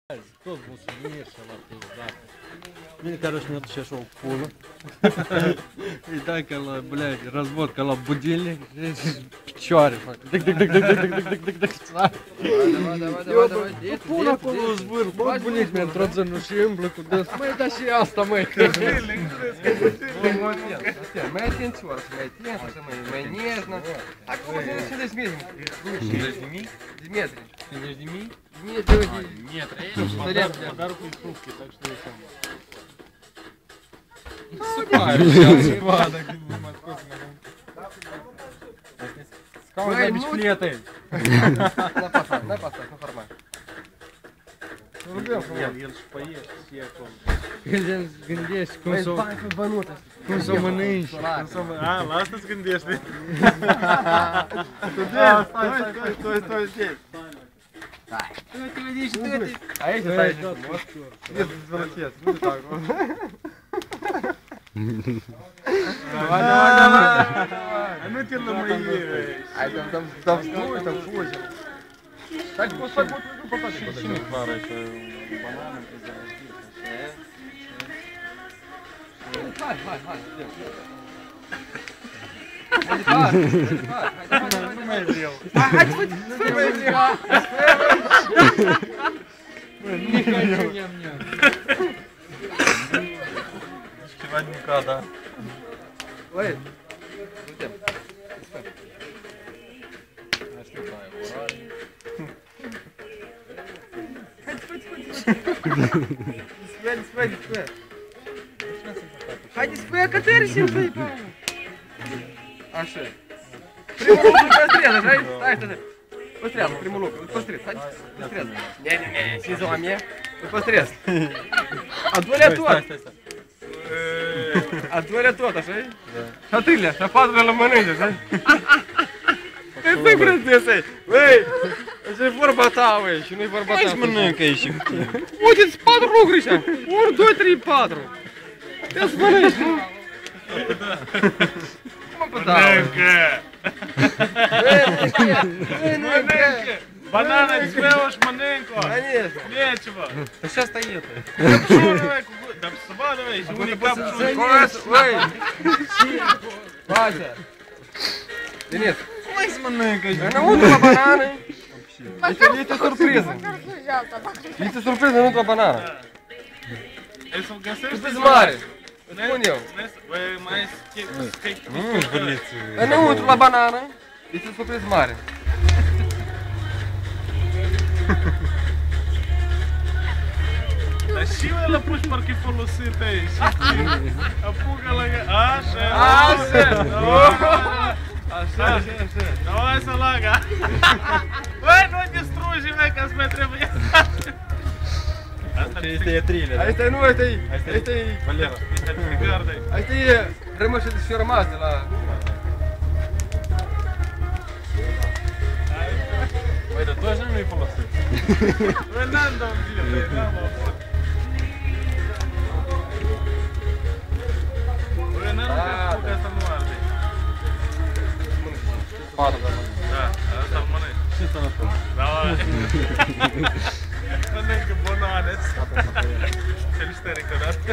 Toți mulțumiri și la pizdat. Bine, короче, мне тут сейчас шел пуло. И так, блядь, разводка, будильник, пчёры. Дык-дык-дык-дык-дык-дык-дык-дык-дык. Давай. Pula acolo zbâr, bă, bunic mi-a intrat zănușim, blăcu de asta. Măi, da și asta, măi. Mai atent țoară, mai atent, așa, mai нежно. Acum să ne desmierim. 50 de mii? De metri. 50 de mii? Нет, Нет, подарку из трубки, так что я сам. Сколько забить плеты? На пасах, на формат. El și poiești și acolo. Gândești Cum să mănânci. La asta îți gândești. Stai. Aici stai frumos. Нет, звоночец, ну так вот. Давай. Nu te lămăiești. Hai, там стой, там фузел. Так, постой, вот попадай. Și nu clară și banane, Hai. nu mai vreau. Hai, stai mai vreau. Не хочу ням-ням. Ceva din cada. Ой, uite. Спой. Хайди, спой, а катери сим заебал. Așa. Primul lucru păstrează, așa? Stai. Păstrează, primul lucru, îl păstrez, hai, păstrează. Ne, și ziua mea, îl păstrez. A doilea tot. Stai. A doilea tot, așa? Și a treilea, și a patrulea la mănânci, așa? Cât frățesc, băi, așa e vorba ta, băi, și nu-i vorba ta. Hai să mănâncă aici. Uite-ți 4 lucruri așa, 1, 2, 3, 4. Ia să mănânci, nu? Cum mă Mănâncă! Mănâncă! Banana îți și mănâncă! Конечно! Нечего! Да сейчас стоит. Да să vadă, băi, și unii cap Ой! Вася! Денис! Hai să mănâncă! Înăuntru la banane! Este surpriză! Este surpriză înăuntru la banană! Ai să-l găsești? Cât mare! Îți spun eu! Băi, mai Înăuntru la banană este surpriză mare! Dar și ăla puși parcă-i folosit aici. Apucă lângă... Așa! Așa! Давай, салага! Băi, nu distrugi, mea, că-ți mai trebuie! Asta este thriller. Asta nu, asta e... Asta e... Valera. Asta e rămășă de și rămas de la... Băi, dar tu așa nu-i folosit. Băi, n-am dat un zile, n-am avut. Băi, n-am dat că asta nu arde. Patru, da, mănânc. Da, asta mănânci. Și sănătos. Da, mănâncă banane. Felicitări încă o dată.